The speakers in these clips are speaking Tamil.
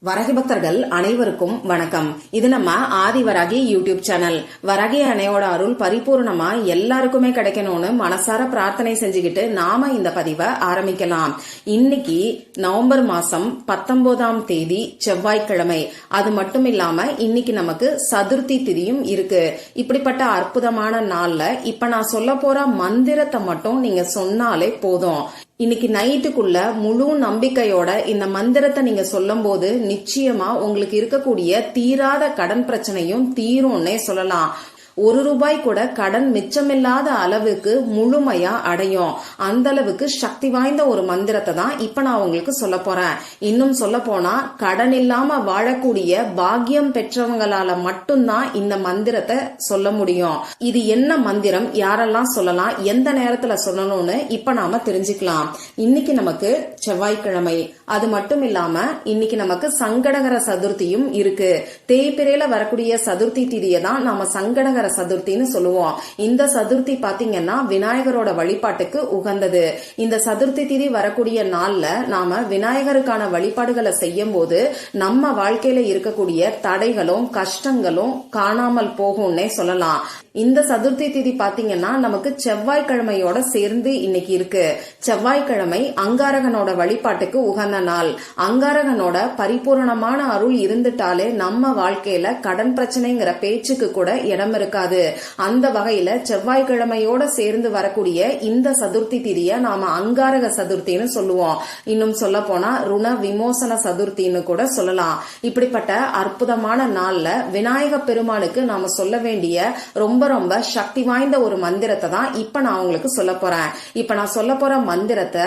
வரகி பக்தர்கள் அனைவருக்கும் வணக்கம். இது நம்ம ஆதி வராகி யூடியூப் சேனல். வராகி அணையோட அருள் பரிபூர்ணமா எல்லாருக்குமே கிடைக்கணும்னு மனசார பிரார்த்தனை செஞ்சுக்கிட்டு நாம இந்த பதிவை ஆரம்பிக்கலாம். இன்னைக்கு நவம்பர் மாசம் 19ஆம் தேதி செவ்வாய்க்கிழமை. அது மட்டும் இல்லாம இன்னைக்கு நமக்கு சதுர்த்தி திதியும் இருக்கு. இப்படிப்பட்ட அற்புதமான நாள்ல இப்ப நான் சொல்ல போற மந்திரத்தை மட்டும் நீங்க சொன்னாலே போதும். இன்னைக்கு நைட்டுக்குள்ள முழு நம்பிக்கையோட இந்த மந்திரத்தை நீங்க சொல்லும் போது நிச்சயமா உங்களுக்கு இருக்கக்கூடிய தீராத கடன் பிரச்சனையும் தீரும்னே சொல்லலாம். ₹1 கூட கடன் மிச்சமில்லாத அளவுக்கு முழுமையா அடையும். அந்த அளவுக்கு சக்தி வாய்ந்த ஒரு மந்திரத்தை தான் இப்ப நான் உங்களுக்கு சொல்ல போறேன். இன்னும் சொல்ல போனா கடன் இல்லாம வாழக்கூடிய பாக்கியம் பெற்றவங்களால மட்டும்தான் இந்த மந்திரத்தை சொல்ல முடியும். இது என்ன மந்திரம், யாரெல்லாம் சொல்லலாம், எந்த நேரத்துல சொல்லணும்னு இப்ப நாம தெரிஞ்சுக்கலாம். இன்னைக்கு நமக்கு செவ்வாய்க்கிழமை. அது மட்டும் இல்லாம இன்னைக்கு நமக்கு சங்கடகர சதுர்த்தியும் இருக்கு. தேய்பிரையில வரக்கூடிய சதுர்த்தி திதியை தான் நாம சங்கடகர சதுர்த்தின்னு சொல்லுவோம். இந்த சதுர்த்தி பாத்தீங்கன்னா விநாயகரோட வழிபாட்டுக்கு உகந்தது. இந்த சதுர்த்தி திதி வரக்கூடிய நாள்ல நாம விநாயகருக்கான வழிபாடுகளை செய்யும் போது நம்ம வாழ்க்கையில இருக்கக்கூடிய தடைகளும் கஷ்டங்களும் காணாமல் போகும்னே சொல்லலாம். இந்த சதுர்த்தி திதி பாத்தீங்கன்னா நமக்கு செவ்வாய்க்கிழமையோட சேர்ந்து இன்னைக்கு இருக்கு. செவ்வாய்க்கிழமை அங்காரகனோட வழிபாட்டுக்கு உகந்த நாள். அங்காரகனோட பரிபூரணமான அருள் இருந்துட்டாலே நம்ம வாழ்க்கையில கடன் பிரச்சனைங்கிற பேச்சுக்கு கூட இடம் இருக்காது. அந்த வகையில செவ்வாய்க்கிழமையோட சேர்ந்து வரக்கூடிய இந்த சதுர்த்தி திதிய நாம அங்காரக சதுர்த்தின்னு சொல்லுவோம். இன்னும் சொல்ல போனா ருண விமோசன சதுர்த்தின்னு கூட சொல்லலாம். இப்படிப்பட்ட அற்புதமான நாள்ல விநாயக பெருமானுக்கு நாம சொல்ல வேண்டிய ரொம்ப சக்தி வாய்ந்த ஒரு மந்திரத்தை தான் இப்ப நான் உங்களுக்கு சொல்ல போறேன். இப்ப நான் சொல்ல போற மந்திரத்தை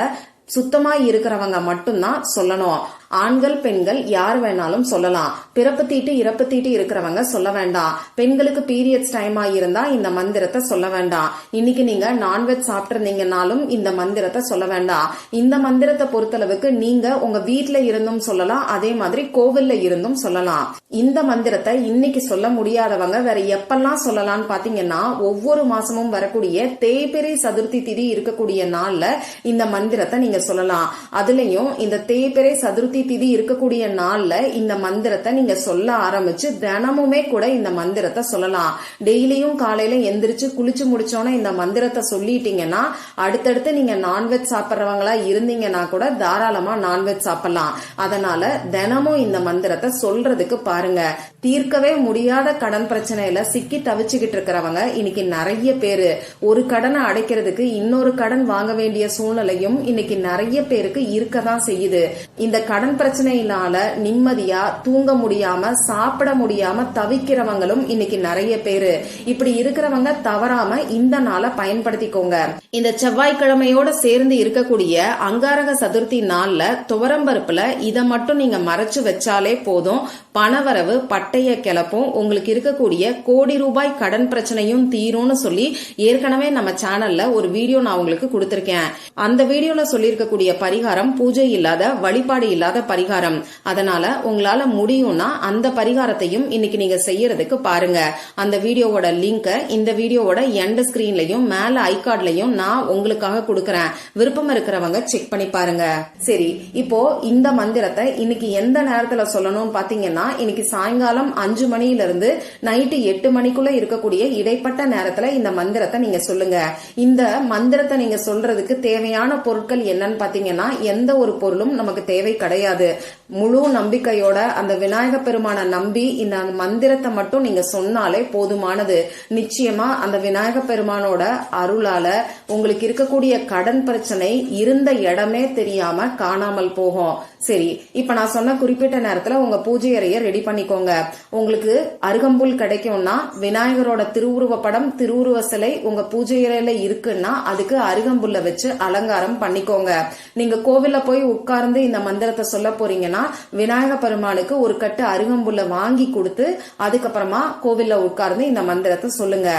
சுத்தமா இருக்கிறவங்க மட்டும்தான் சொல்லணும். ஆண்கள் பெண்கள் யார் வேணாலும் சொல்லலாம். பிறப்பு தீட்டு இறப்பு தீட்டு இருக்கிறவங்க சொல்ல வேண்டாம். பெண்களுக்கு பீரியட்ஸ் டைம் ஆகியிருந்தா இந்த மந்திரத்தை சொல்ல வேண்டாம். இன்னைக்கு நீங்க நான்வெஜ் சாப்பிட்டிருந்தீங்கன்னாலும் இந்த மந்திரத்தை சொல்ல வேண்டாம். இந்த மந்திரத்தை பொறுத்தளவுக்கு நீங்க உங்க வீட்டுல இருந்தும் சொல்லலாம், அதே மாதிரி கோவில்ல இருந்தும் சொல்லலாம். இந்த மந்திரத்தை இன்னைக்கு சொல்ல முடியாதவங்க வேற எப்பெல்லாம் சொல்லலாம்னு பாத்தீங்கன்னா ஒவ்வொரு மாசமும் வரக்கூடிய தேய்பிறை சதுர்த்தி திதி இருக்கக்கூடிய நாள்ல இந்த மந்திரத்தை நீங்க சொல்லலாம். அதுலயும் இந்த தேய்பிறை சதுர்த்தி திதி இருக்கக்கூடிய நாள்ல இந்த மந்திரத்தை நீங்க சொல்ல ஆரம்பிச்சு தினமுமே கூட இந்த மந்திரத்தை சொல்லலாம். டெய்லியும் காலையில எந்திரிச்சு குளிச்சு முடிச்சோன்னா இந்த மந்திரத்தை சொல்லிட்டீங்கன்னா அடுத்தடுத்து நீங்க நான்வெஜ் சாப்பிட்றவங்களா இருந்தீங்கன்னா கூட தாராளமா நான்வெஜ் சாப்பிடலாம். அதனால தினமும் இந்த மந்திரத்தை சொல்றதுக்கு பாருங்க. தீர்க்கவே முடியாத கடன் பிரச்சனையில சிக்கி தவிச்சுக்கிட்டு இருக்கிறவங்க இன்னைக்கு நிறைய பேரு. ஒரு கடனை அடைக்கிறதுக்கு இன்னொரு கடன் வாங்க வேண்டிய சூழ்நிலையும் இன்னைக்கு நிறைய பேருக்கு இருக்கதான் செய்யுது. இந்த கடன் பிரச்சனையினால நிம்மதியா தூங்க முடியாம சாப்பிட முடியாம தவிக்கிறவங்களும் இன்னைக்கு நிறைய பேரு. இப்படி இருக்கிறவங்க தவறாம இந்த நாளை பயன்படுத்திக்கோங்க. இந்த செவ்வாய்க்கிழமையோட சேர்ந்து இருக்கக்கூடிய அங்காரக சதுர்த்தி நாள்ல துவரம்பருப்புல இதை மட்டும் நீங்க மறைச்சு வச்சாலே போதும். பணவரவு பட்டைய கிளப்பும். உங்களுக்கு இருக்கக்கூடிய ₹1,00,00,000 கடன் பிரச்சனையும் தீரும்னு சொல்லி ஏற்கனவே நம்ம சேனல்ல ஒரு வீடியோ நான் உங்களுக்கு கொடுத்திருக்கேன். அந்த வீடியோல சொல்லியிருக்கக்கூடிய பரிகாரம் பூஜை இல்லாத வழிபாடு இல்லாத பரிகாரம். அதனால உங்களால முடியும்னா அந்த பரிகாரத்தையும் இன்னைக்கு நீங்க செய்யறதுக்கு பாருங்க. அந்த வீடியோவோட லிங்க் இந்த வீடியோவோட எண்ட் ஸ்கிரீன்லயும் மேல ஐகார்ட்லயும் நான் உங்களுக்காக கொடுக்கறேன். விருப்பம் இருக்கிறவங்க செக் பண்ணி பாருங்க. சரி, இப்போ இந்த மந்திரத்தை இன்னைக்கு எந்த நேரத்துல சொல்லணும்னு பாத்தீங்கன்னா இன்னைக்கு சாயங்காலம் 5 மணியிலிருந்து நைட்டு 8 மணிக்குள்ள இருக்கக்கூடிய இடைப்பட்ட நேரத்துல இந்த மந்திரத்தை நீங்க சொல்லுங்க. இந்த மந்திரத்தை நீங்க சொல்றதுக்கு தேவையான பொருட்கள் என்னன்னு பாத்தீங்கன்னா எந்த ஒரு பொருளும் நமக்கு தேவை கிடையாது. முழு நம்பிக்கையோட அந்த விநாயக பெருமான நம்பி இந்த மந்திரத்தை மட்டும் நீங்க சொன்னாலே போதுமானது. நிச்சயமா அந்த விநாயக பெருமானோட அருளால உங்களுக்கு இருக்கக்கூடிய கடன் பிரச்சனை இருந்த இடமே தெரியாம காணாமல் போகும். சரி, இப்ப நான் சொன்ன குறிப்பிட்ட நேரத்துல உங்க பூஜை அறைய ரெடி பண்ணிக்கோங்க. உங்களுக்கு அருகம்புல் கிடைக்கும்னா விநாயகரோட திருவுருவ படம் திருவுருவ சிலை உங்க பூஜை அறையில இருக்குன்னா அதுக்கு அருகம்புல்ல வச்சு அலங்காரம் பண்ணிக்கோங்க. நீங்க கோவில்ல போய் உட்கார்ந்து இந்த மந்திரத்தை சொல்ல போறீங்கன்னா விநாயக பெருமானுக்கு ஒரு கட்டு அருகம்புல்ல வாங்கி கொடுத்து அதுக்கப்புறமா கோவில்ல உட்கார்ந்து இந்த மந்திரத்தை சொல்லுங்க.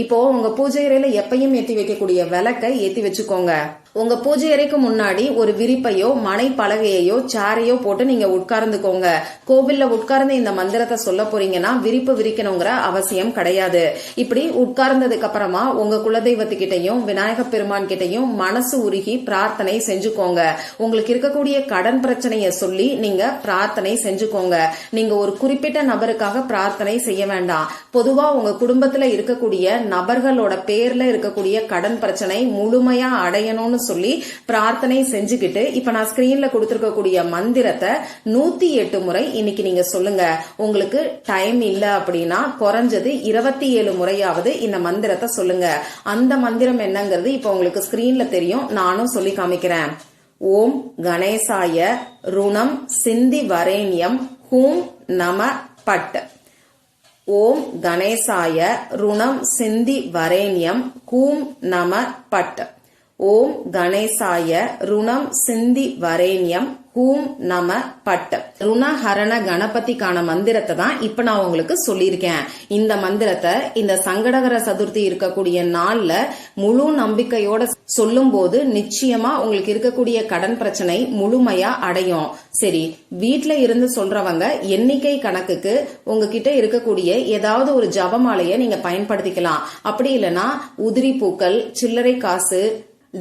இப்போ உங்க பூஜை அறையில எப்பயும் ஏத்தி வைக்கக்கூடிய விளக்கை ஏத்தி வச்சுக்கோங்க. உங்க பூஜை அறைக்கு முன்னாடி ஒரு விரிப்பையோ மனை பலகையோ சேரையோ போட்டு நீங்க உட்கார்ந்துக்கோங்க. கோவில்ல உட்கார்ந்து இந்த மந்திரத்தை சொல்ல போறீங்கன்னா விரிப்பு விரிக்கணுங்கிற அவசியம் கிடையாது. இப்படி உட்கார்ந்ததுக்கு அப்புறமா உங்க குலதெய்வத்துக்கிட்டையும் விநாயக பெருமான் கிட்டையும் மனசு உருகி பிரார்த்தனை செஞ்சுக்கோங்க. உங்களுக்கு இருக்கக்கூடிய கடன் பிரச்சனைய சொல்லி நீங்க பிரார்த்தனை செஞ்சுக்கோங்க. நீங்க ஒரு குறிப்பிட்ட நபருக்காக பிரார்த்தனை செய்ய வேண்டாம். பொதுவா உங்க குடும்பத்துல இருக்கக்கூடிய நபர்களோட பேர்ல இருக்கக்கூடிய கடன் பிரச்சனை முழுமையா அடையணும்னு சொல்லி பிரார்த்தனை செஞ்சுக்கிட்டு இப்ப நான் ஸ்கிரீன்ல கொடுத்திருக்கக்கூடிய மந்திரத்தை 108 முறை இன்னைக்கு நீங்க சொல்லுங்க. உங்களுக்கு டைம் இல்ல அப்படின்னா குறைஞ்சது 27 முறையாவது இந்த மந்திரத்தை சொல்லுங்க. அந்த மந்திரம் என்னங்கிறது இப்ப உங்களுக்கு ஸ்கிரீன்ல தெரியும், நானும் சொல்லி காமிக்கிறேன். ஓம் கணேசாய ருணம் சிந்தி வரேண்யம் ஹூம் நம பட். ஓம் கணேசாய ருணம் சிந்தி வரேண்யம் ஹூம் நம பட். ஓம் கணேசாய ருணம் சிந்தி வரேண்யம் ஹூம் நம பட். ருணஹரண கணபதிக்கான மந்திரத்தை தான் இப்ப நான் உங்களுக்கு சொல்லியிருக்கேன். இந்த மந்திரத்தை இந்த சங்கடகர சதுர்த்தி இருக்கக்கூடிய நாள்ல முழு நம்பிக்கையோட சொல்லும் போது நிச்சயமா உங்களுக்கு இருக்கக்கூடிய கடன் பிரச்சனை முழுமையா அடையும். சரி, வீட்ல இருந்து சொல்றவங்க எண்ணிக்கை கணக்குக்கு உங்ககிட்ட இருக்கக்கூடிய ஏதாவது ஒரு ஜபமாலைய நீங்க பயன்படுத்திக்கலாம். அப்படி இல்லைன்னா உதிரி பூக்கள், சில்லறை காசு,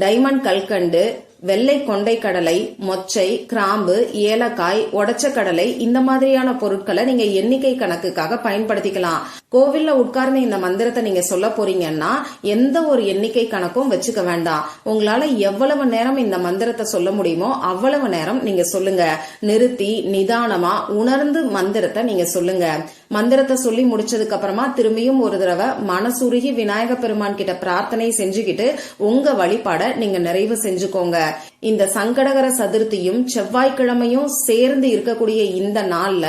டைமண்ட் கல்கண்டு, வெள்ளை கொண்டை கடலை, மொச்சை, கிராம்பு, ஏலக்காய், உடைச்ச கடலை இந்த மாதிரியான பொருட்களை நீங்க எண்ணிக்கை கணக்குக்காக பயன்படுத்திக்கலாம். கோவில்ல உட்கார்ந்து இந்த மந்திரத்தை நீங்க சொல்ல போறீங்கன்னா எந்த ஒரு எண்ணிக்கை கணக்கும் வச்சுக்க வேண்டாம். உங்களால எவ்வளவு நேரம் இந்த மந்திரத்தை சொல்ல முடியுமோ அவ்வளவு நேரம் நீங்க சொல்லுங்க. நிறுத்தி நிதானமா உணர்ந்து மந்திரத்தை நீங்க சொல்லுங்க. மந்திரத்தை சொல்லி முடிச்சதுக்கு அப்புறமா திரும்பியும் ஒரு தடவை மனசுருகி விநாயக பெருமான் கிட்ட பிரார்த்தனை செஞ்சுக்கிட்டு உங்க வழிபாட நீங்க நிறைவு செஞ்சுக்கோங்க. இந்த சங்கடகர சதுர்த்தியும் செவ்வாய்க்கிழமையும் சேர்ந்து இருக்கக்கூடிய இந்த நாள்ல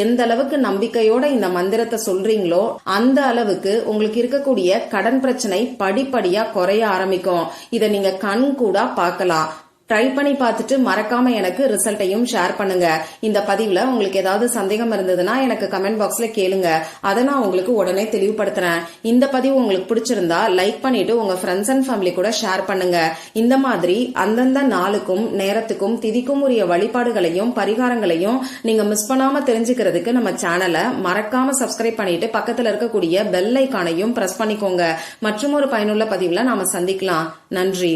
எந்த அளவுக்கு நம்பிக்கையோட இந்த மந்திரத்தை சொல்றீங்களோ அந்த அளவுக்கு உங்களுக்கு இருக்கக்கூடிய கடன் பிரச்சனை படிப்படியா குறைய ஆரம்பிக்கும். இத நீங்க கண் கூட பார்க்கலாம். ட்ரை பண்ணி பார்த்துட்டு மறக்காம எனக்கு ரிசல்ட்டையும் ஷேர் பண்ணுங்க. இந்த பதிவுல உங்களுக்கு ஏதாவது சந்தேகம் இருந்ததுன்னா எனக்கு கமெண்ட் பாக்ஸ்ல கேளுங்க. அதை நான் உங்களுக்கு உடனே தெளிவுபடுத்துறேன். இந்த பதிவு உங்களுக்கு பிடிச்சிருந்தா லைக் பண்ணிட்டு உங்க ஃப்ரெண்ட்ஸ் அண்ட் ஃபேமிலி கூட ஷேர் பண்ணுங்க. இந்த மாதிரி அந்தந்த நாளுக்கும் நேரத்துக்கும் திதிக்கும் உரிய வழிபாடுகளையும் பரிகாரங்களையும் நீங்க மிஸ் பண்ணாம தெரிஞ்சுக்கிறதுக்கு நம்ம சேனலை மறக்காம சப்ஸ்கிரைப் பண்ணிட்டு பக்கத்துல இருக்கக்கூடிய பெல் ஐகானையும் பிரஸ் பண்ணிக்கோங்க. மற்றும் ஒரு பயனுள்ள பதிவுல நாம சந்திக்கலாம். நன்றி.